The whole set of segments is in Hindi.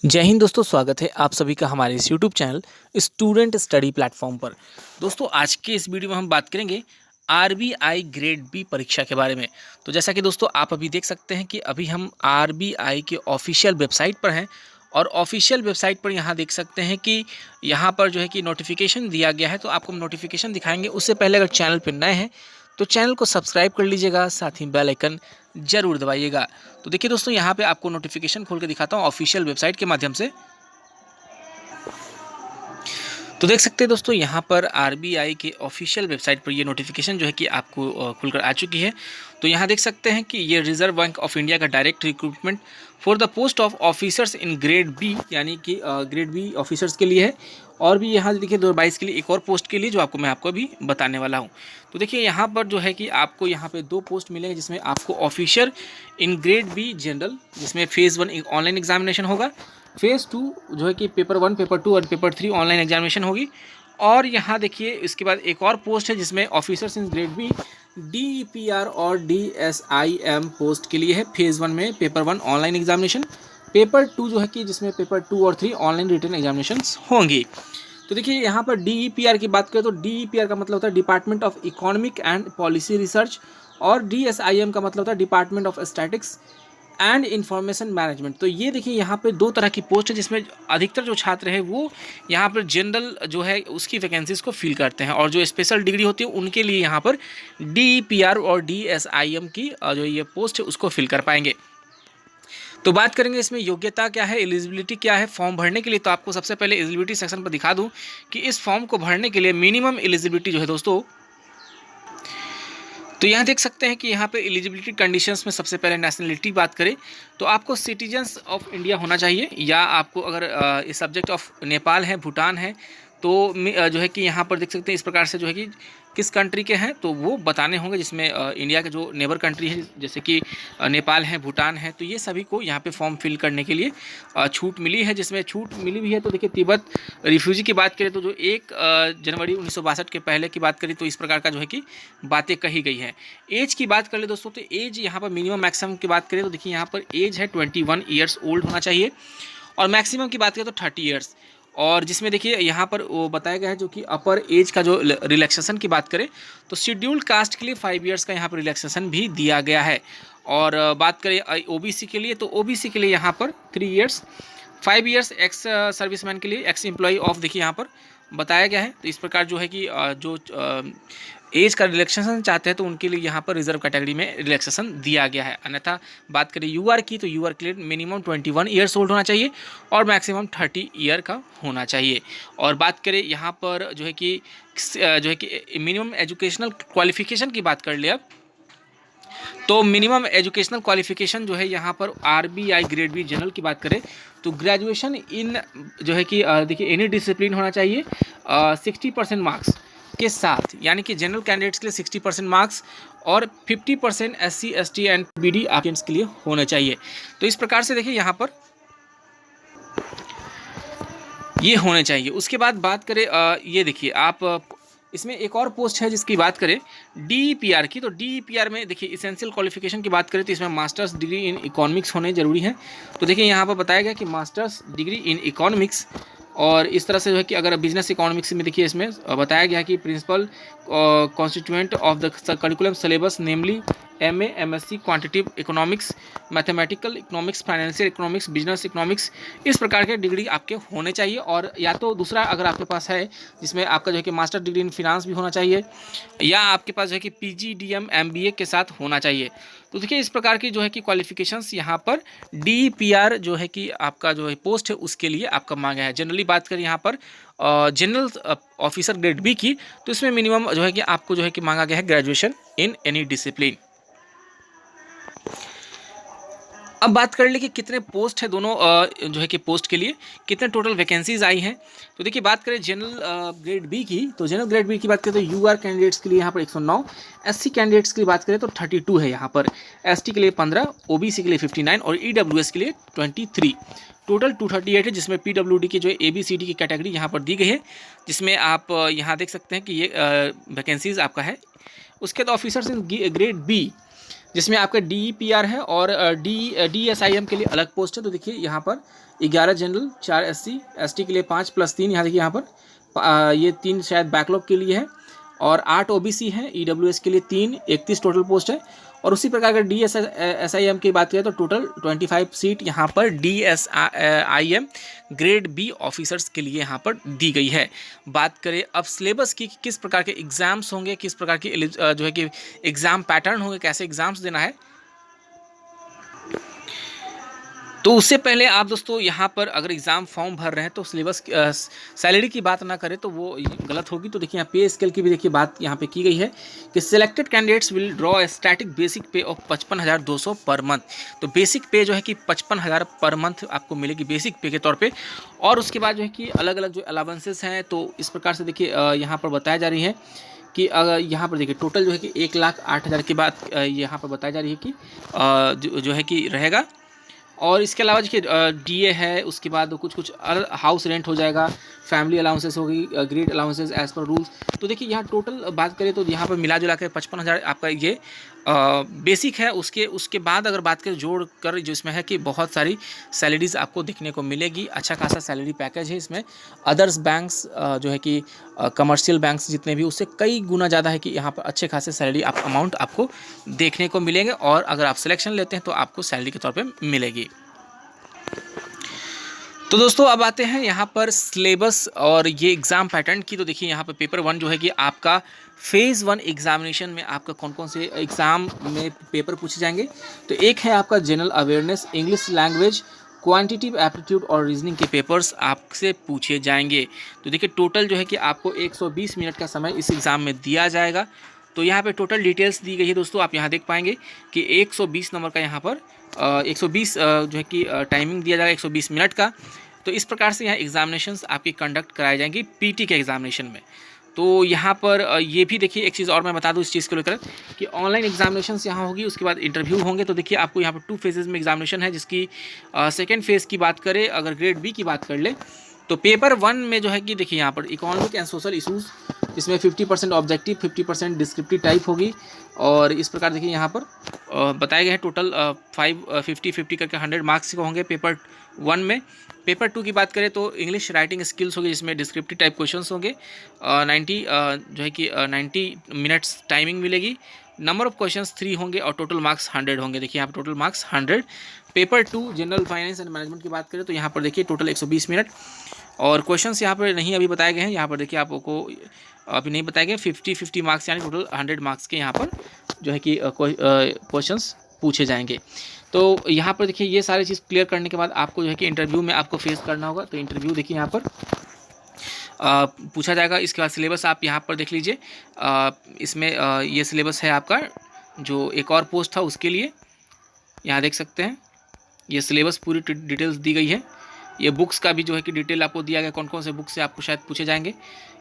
जय हिंद दोस्तों, स्वागत है आप सभी का हमारे इस YouTube channel student study platform पर। दोस्तों आज के इस वीडियो में हम बात करेंगे आरबीआई ग्रेड बी परीक्षा के बारे में। तो जैसा कि दोस्तों आप अभी देख सकते हैं कि अभी हम आरबीआई के ऑफिशियल वेबसाइट पर हैं और ऑफिशियल वेबसाइट पर यहाँ देख सकते हैं कि यहाँ पर जो है कि नोटिफिकेशन दिया गया है। तो आपको हम नोटिफिकेशन दिखाएंगे, उससे पहले अगर चैनल पर नए हैं तो चैनल को सब्सक्राइब कर लीजिएगा, साथ ही बेल आइकन जरूर दबाइएगा। तो देखिए दोस्तों, यहाँ पे आपको नोटिफिकेशन खोल के दिखाता हूँ ऑफिशियल वेबसाइट के माध्यम से। तो देख सकते हैं दोस्तों, यहाँ पर आरबीआई के ऑफिशियल वेबसाइट पर ये नोटिफिकेशन जो है कि आपको खुलकर आ चुकी है। तो यहाँ देख सकते हैं कि ये रिजर्व बैंक ऑफ इंडिया का direct recruitment for the post of officers in grade B, यानी कि ग्रेड बी ऑफिसर्स के लिए है। और भी यहाँ देखिए 2022 के लिए एक और पोस्ट के लिए जो मैं आपको अभी बताने वाला हूँ। तो देखिए यहाँ पर जो है कि आपको यहाँ पे 2 पोस्ट मिलेंगे, जिसमें आपको officer in grade B general, जिसमें फेज़ 1 ऑनलाइन एग्जामिनेशन होगा, फेज़ 2 जो है कि पेपर 1, पेपर 2 और पेपर 3 ऑनलाइन एग्जामिनेशन होगी। और यहाँ देखिए इसके बाद एक और पोस्ट है जिसमें officers in grade B DEPR और DSIM पोस्ट के लिए है। फेज़ 1 में पेपर 1 ऑनलाइन एग्जामिनेशन, पेपर 2 जो है कि जिसमें पेपर 2 और 3 ऑनलाइन रिटन एग्जामिनेशन होंगी। तो देखिए यहाँ पर DEPR की बात करें तो DEPR का मतलब होता है department of economic and policy research, और DSIM का मतलब होता है department of statics and information management. तो ये देखिए यहाँ पे 2 तरह की पोस्ट है, जिसमें अधिकतर जो छात्र है वो यहाँ पर जनरल जो है उसकी वैकेंसीज को फिल करते हैं, और जो स्पेशल डिग्री होती है उनके लिए यहाँ पर DEPR और DSIM की जो ये पोस्ट है उसको फिल कर पाएंगे। तो बात करेंगे इसमें योग्यता क्या है, एलिजिबिलिटी क्या है फॉर्म भरने के लिए। तो आपको सबसे पहले एलिजिबिलिटी सेक्शन पर दिखा दूं कि इस फॉर्म को भरने के लिए मिनिमम एलिजिबिलिटी जो है दोस्तों, तो यहाँ देख सकते हैं कि यहाँ पे एलिजिबिलिटी कंडीशंस में सबसे पहले नेशनलिटी बात करें तो आपको सिटीजन्स ऑफ इंडिया होना चाहिए, या आपको अगर इस सब्जेक्ट ऑफ नेपाल है, भूटान है, तो जो है कि यहाँ पर देख सकते हैं इस प्रकार से जो है कि किस कंट्री के हैं तो वो बताने होंगे, जिसमें इंडिया के जो नेबर कंट्री है जैसे कि नेपाल है, भूटान है, तो ये सभी को यहाँ पे फॉर्म फिल करने के लिए छूट मिली है। जिसमें छूट मिली भी है तो देखिए तिब्बत रिफ्यूजी की बात करें तो जो 1 जनवरी 1962 के पहले की बात करें तो इस प्रकार का जो है कि बातें कही गई है। एज की बात कर ले दोस्तों, तो एज यहाँ पर मिनिमम मैक्सिमम की बात करें तो देखिए यहाँ पर एज है 21 ईयर्स ओल्ड होना चाहिए, और मैक्सिमम की बात करें तो 30 ईयर्स। और जिसमें देखिए यहाँ पर वो बताया गया है जो कि अपर एज का जो रिलैक्सेशन की बात करें तो शेड्यूल्ड कास्ट के लिए 5 ईयर्स का यहाँ पर रिलैक्सेशन भी दिया गया है। और बात करें ओबीसी के लिए तो ओबीसी के लिए यहाँ पर 3 ईयर्स, 5 ईयर्स एक्स सर्विसमैन के लिए, एक्स एम्प्लॉय ऑफ देखिए यहाँ पर बताया गया है। तो इस प्रकार जो है कि जो एज का रिलैक्सेशन चाहते हैं तो उनके लिए यहाँ पर रिजर्व कैटेगरी में रिलैक्सेशन दिया गया है। अन्यथा बात करें यूआर की तो यूआर के लिए मिनिमम 21 ईयर्स ओल्ड होना चाहिए और मैक्सिमम 30 ईयर का होना चाहिए। और बात करें यहाँ पर जो है कि मिनिमम एजुकेशनल क्वालिफिकेशन की बात कर ले अब, तो मिनिमम एजुकेशनल क्वालिफिकेशन जो है यहाँ पर आरबीआई ग्रेड बी जनरल की बात करें तो ग्रेजुएशन इन जो है कि देखिए एनी डिसिप्लिन होना चाहिए 60% मार्क्स के साथ, यानी कि जनरल कैंडिडेट्स के लिए 60% मार्क्स और 50% SC ST and BD applicants के लिए होने चाहिए। तो इस प्रकार से देखिए यहाँ पर ये होने चाहिए। उसके बाद बात करें ये देखिए आप इसमें एक और पोस्ट है जिसकी बात करें DEPR की, तो DEPR में देखिए इसेंशियल क्वालिफिकेशन की बात करें तो इसमें मास्टर्स डिग्री इन इकोनॉमिक्स होने जरूरी है। तो देखिए यहाँ पर बताया गया कि मास्टर्स डिग्री इन इकोनॉमिक्स, और इस तरह से जो है कि अगर बिजनेस इकोनॉमिक्स में देखिए इसमें बताया गया कि principal constituent of the curriculum syllabus namely MA MSc quantitative economics, mathematical economics, financial economics, business economics, इस प्रकार के डिग्री आपके होने चाहिए। और या तो दूसरा अगर आपके पास है जिसमें आपका जो है कि मास्टर डिग्री इन फिनांस भी होना चाहिए, या आपके पास जो है कि PGDM MBA के साथ होना चाहिए। तो देखिए इस प्रकार की जो है कि क्वालिफिकेशंस यहाँ पर DEPR जो है कि आपका जो है पोस्ट है उसके लिए आपका मांगा है। जनरली बात करें यहाँ पर जनरल ऑफिसर ग्रेड बी की, तो इसमें मिनिमम जो है कि आपको जो है कि मांगा गया है ग्रेजुएशन इन एनी डिसिप्लिन। अब बात कर ले कि कितने पोस्ट है दोनों जो है कि पोस्ट के लिए कितने टोटल वैकेंसीज आई हैं। तो देखिए बात करें जनरल ग्रेड बी की, तो जनरल ग्रेड बी की बात करें तो यूआर कैंडिडेट्स के लिए यहाँ पर 109, SC कैंडिडेट्स की बात करें तो 32 है यहाँ पर, ST के लिए 15, OBC के लिए 59 और EWS के लिए 23। टोटल 238 है, जिसमें PWD की जो ABCD की कैटेगरी यहाँ पर दी गई है, जिसमें आप यहाँ देख सकते हैं कि ये वैकेंसीज आपका है। उसके बाद ऑफिसर्स इन ग्रेड बी, जिसमें आपका DEPR है और DSIM के लिए अलग पोस्ट है। तो देखिए यहाँ पर 11 जनरल, 4 SC, ST के लिए 5 + 3, यहाँ देखिए यहाँ पर ये 3 शायद बैकलॉग के लिए है, और 8 OBC है, EWS के लिए 3, 31 टोटल पोस्ट है। और उसी प्रकार अगर DSIM की बात करें तो टोटल 25 सीट यहाँ पर DSIM ग्रेड B ऑफिसर्स के लिए यहाँ पर दी गई है। बात करें अब सिलेबस की, किस प्रकार के एग्ज़ाम्स होंगे, किस प्रकार की जो है कि एग्ज़ाम पैटर्न होंगे, कैसे एग्ज़ाम्स देना है, तो उससे पहले आप दोस्तों यहाँ पर अगर एग्ज़ाम फॉर्म भर रहे हैं तो सिलेबस सैलरी की बात ना करें तो वो गलत होगी। तो देखिए यहाँ पे स्केल की भी देखिए बात यहाँ पे की गई है कि selected candidates will draw a static basic पे ऑफ 55,200 पर मंथ। तो बेसिक पे जो है कि 55,000 पर मंथ आपको मिलेगी बेसिक पे के तौर पे। और उसके बाद जो है कि अलग अलग जो अलावेंसेस हैं, तो इस प्रकार से देखिए यहाँ पर बताया जा रही है कि अगर यहाँ पर देखिए टोटल जो है कि 1,08,000 की बात यहाँ पर बताई जा रही है कि जो है कि रहेगा। और इसके अलावा देखिए DA है, उसके बाद कुछ हाउस रेंट हो जाएगा, फैमिली अलाउंसेस होगी, grade allowances as per rules. तो देखिए यहाँ टोटल बात करें तो यहाँ पर मिला जुला कर 55,000 आपका ये बेसिक है। उसके बाद अगर बात करें जोड़ कर जो इसमें है कि बहुत सारी सैलरीज आपको देखने को मिलेगी, अच्छा खासा सैलरी पैकेज है इसमें। अदर्स बैंक्स जो है कि कमर्शियल बैंक्स जितने भी, उससे कई गुना ज़्यादा है कि यहाँ पर अच्छे खासे सैलरी अमाउंट आपको देखने को मिलेंगे, और अगर आप सिलेक्शन लेते हैं तो आपको सैलरी के तौर पर मिलेगी। तो दोस्तों अब आते हैं यहाँ पर सिलेबस और ये एग्ज़ाम पैटर्न की। तो देखिए यहाँ पर पेपर 1 जो है कि आपका फेज़ 1 एग्जामिनेशन में आपका कौन कौन से एग्ज़ाम में पेपर पूछे जाएंगे। तो एक है आपका general awareness, English language, quantitative aptitude और रीजनिंग के पेपर्स आपसे पूछे जाएंगे। तो देखिए टोटल जो है कि आपको 120 मिनट का समय इस एग्ज़ाम में दिया जाएगा। तो यहाँ पे टोटल डिटेल्स दी गई है दोस्तों, आप यहाँ देख पाएंगे कि 120 नंबर का यहाँ पर 120 जो है कि टाइमिंग दिया जाएगा 120 मिनट का। तो इस प्रकार से यहाँ एग्जामिनेशंस आपकी कंडक्ट कराई जाएंगी PT के एग्जामिनेशन में। तो यहाँ पर ये भी देखिए एक चीज़ और मैं बता दूँ इस चीज़ को लेकर कि ऑनलाइन एग्जामिनेशंस यहाँ होगी, उसके बाद इंटरव्यू होंगे। तो देखिए आपको यहाँ पर 2 फेजेज़ में एग्जामिनेशन है, जिसकी सेकेंड फेज़ की बात करें अगर ग्रेड B की बात कर ले तो पेपर 1 में जो है कि देखिए यहाँ पर इकोनॉमिक एंड सोशल इशूज़, इसमें 50% ऑब्जेक्टिव, 50% डिस्क्रिप्टिव टाइप होगी। और इस प्रकार देखिए यहाँ पर बताए गए हैं टोटल 50-50 करके 100 मार्क्स के होंगे पेपर 1 में। पेपर 2 की बात करें तो इंग्लिश राइटिंग स्किल्स होगी, जिसमें डिस्क्रिप्टिव टाइप क्वेश्चंस होंगे, 90 जो है कि 90 मिनट्स टाइमिंग मिलेगी। नंबर ऑफ क्वेश्चंस 3 होंगे और टोटल मार्क्स 100 होंगे। देखिए यहाँ पर total marks 100। Paper 2 general finance and management की बात करें तो यहाँ पर देखिए टोटल 120 मिनट, और क्वेश्चंस यहाँ पर नहीं अभी बताए गए हैं, यहाँ पर देखिए आपको अभी नहीं बताए गए। 50-50 मार्क्स यानी टोटल 100 मार्क्स के यहाँ पर जो है कि क्वेश्चंस पूछे जाएंगे। तो यहाँ पर देखिए ये सारी चीज़ क्लियर करने के बाद आपको जो है कि इंटरव्यू में आपको फेस करना होगा। तो इंटरव्यू देखिए यहाँ पर पूछा जाएगा। इसके बाद सिलेबस आप यहाँ पर देख लीजिए, इसमें ये सिलेबस है आपका जो एक और पोस्ट था उसके लिए, यहाँ देख सकते हैं ये सिलेबस पूरी डिटेल्स दी गई है। ये बुक्स का भी जो है कि डिटेल आपको दिया गया, कौन कौन से बुक्स से आपको शायद पूछे जाएंगे,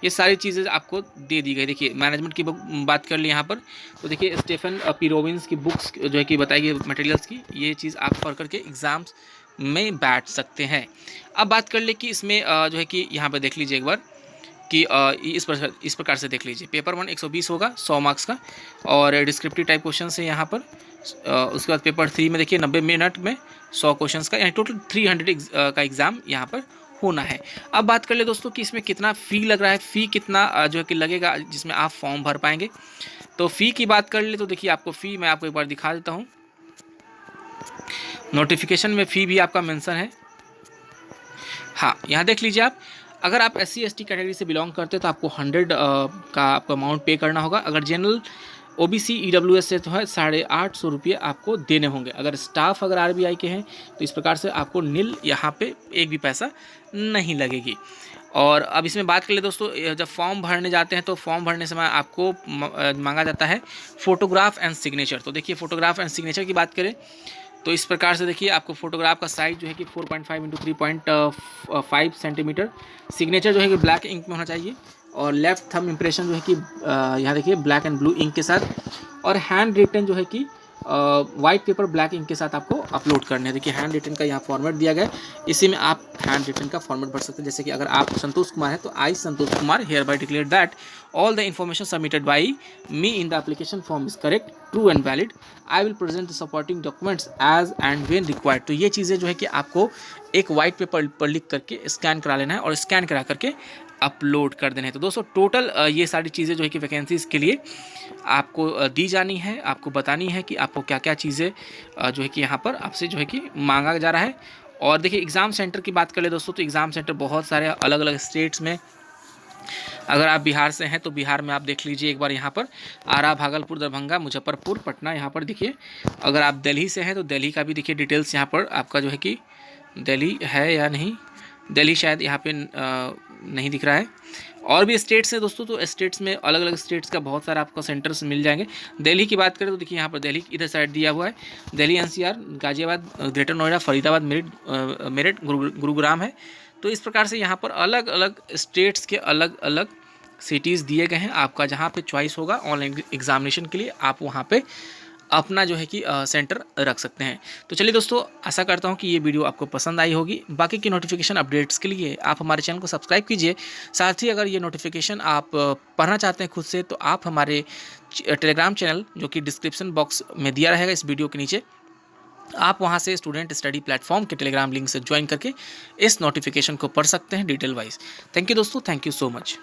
ये सारी चीज़ें आपको दे दी गई। देखिए मैनेजमेंट की बात कर ली यहाँ पर, तो देखिए स्टीफन पी रोबिन्स की बुक्स जो है कि बताई गई मटेरियल्स की, ये चीज़ आप पढ़ करके एग्ज़ाम्स में बैठ सकते हैं। अब बात कर ले कि इसमें जो है कि यहाँ पर देख लीजिए एक बार कि इस प्रकार से देख लीजिए। पेपर 1 120 होगा 100 मार्क्स का, और डिस्क्रिप्टिव टाइप क्वेश्चन है यहाँ पर। उसके बाद पेपर 3 में देखिए 90 मिनट में 100 क्वेश्चंस का, यानी टोटल 300 का एग्ज़ाम यहाँ पर होना है। अब बात कर ले दोस्तों कि इसमें कितना फ़ी लग रहा है, फ़ी कितना जो है कि लगेगा जिसमें आप फॉर्म भर पाएंगे। तो फ़ी की बात कर ले तो देखिए आपको फ़ी मैं आपको एक बार दिखा देता हूँ। नोटिफिकेशन में फ़ी भी आपका मेंशन है, हाँ यहाँ देख लीजिए आप। अगर आप SC ST कैटेगरी से बिलोंग करते हैं तो आपको 100 का आपको अमाउंट पे करना होगा। अगर जनरल OBC EWS से तो है 850 रुपये आपको देने होंगे। अगर स्टाफ अगर RBI के हैं तो इस प्रकार से आपको नील यहाँ पे एक भी पैसा नहीं लगेगी। और अब इसमें बात कर ले दोस्तों, जब फॉर्म भरने जाते हैं तो फॉर्म भरने समय आपको मांगा जाता है फ़ोटोग्राफ एंड सिग्नेचर। तो देखिए फ़ोटोग्राफ एंड सिग्नेचर की बात करें तो इस प्रकार से देखिए आपको फोटोग्राफ का साइज़ जो है कि 4.5 × 3.5 सेंटीमीटर, सिग्नेचर जो है कि ब्लैक इंक में होना चाहिए, और लेफ़्ट थंब इम्प्रेशन जो है कि यहाँ देखिए ब्लैक एंड ब्लू इंक के साथ, और हैंड रिटन जो है कि वाइट पेपर ब्लैक इंक के साथ आपको अपलोड करने हैं। देखिए हैंड रिटन का यहाँ फॉर्मेट दिया गया है, इसी में आप हैंड रिटन का फॉर्मेट भर सकते हैं। जैसे कि अगर आप संतोष कुमार है तो I Santosh Kumar hereby declare that all the information submitted by me in the application form is correct, true and valid. I will present the supporting documents as and when required. तो ये चीज़ें जो है कि आपको एक वाइट पेपर पर लिख करके स्कैन करा लेना है और स्कैन करा करके अपलोड कर देना है। तो दोस्तों टोटल ये सारी चीज़ें जो है कि वैकेंसीज़ के लिए आपको दी जानी है, आपको बतानी है कि आपको क्या क्या चीज़ें जो है कि यहाँ पर आपसे जो है कि मांगा जा रहा है। और देखिए एग्ज़ाम सेंटर की बात करें दोस्तों, तो एग्ज़ाम सेंटर बहुत सारे अलग अलग स्टेट्स में, अगर आप बिहार से हैं तो बिहार में आप देख लीजिए एक बार यहाँ पर आरा, भागलपुर, दरभंगा, मुजफ्फरपुर, पटना, यहाँ पर देखिए। अगर आप दिल्ली से हैं तो दिल्ली का भी देखिए डिटेल्स यहाँ पर आपका जो है कि दिल्ली है या नहीं, दिल्ली शायद यहाँ पे नहीं दिख रहा है। और भी स्टेट्स हैं दोस्तों, तो स्टेट्स में अलग अलग स्टेट्स का बहुत सारा आपको सेंटर्स मिल जाएंगे। दिल्ली की बात करें तो देखिए यहाँ पर दिल्ली इधर साइड दिया हुआ है, दिल्ली एनसीआर, गाजियाबाद, ग्रेटर नोएडा, फरीदाबाद, मेरठ, गुरुग्राम है। तो इस प्रकार से यहाँ पर अलग अलग स्टेट्स के अलग अलग सिटीज़ दिए गए हैं। आपका जहाँ पे चॉइस होगा ऑनलाइन एग्जामिनेशन के लिए आप वहाँ पे अपना जो है कि सेंटर रख सकते हैं। तो चलिए दोस्तों, आशा करता हूँ कि ये वीडियो आपको पसंद आई होगी। बाकी की नोटिफिकेशन अपडेट्स के लिए आप हमारे चैनल को सब्सक्राइब कीजिए। साथ ही अगर ये नोटिफिकेशन आप पढ़ना चाहते हैं खुद से, तो आप हमारे टेलीग्राम चैनल जो कि डिस्क्रिप्शन बॉक्स में दिया रहेगा इस वीडियो के नीचे, आप वहाँ से स्टूडेंट स्टडी प्लेटफॉर्म के टेलीग्राम लिंक से ज्वाइन करके इस नोटिफिकेशन को पढ़ सकते हैं डिटेल वाइज। थैंक यू दोस्तों, थैंक यू सो मच।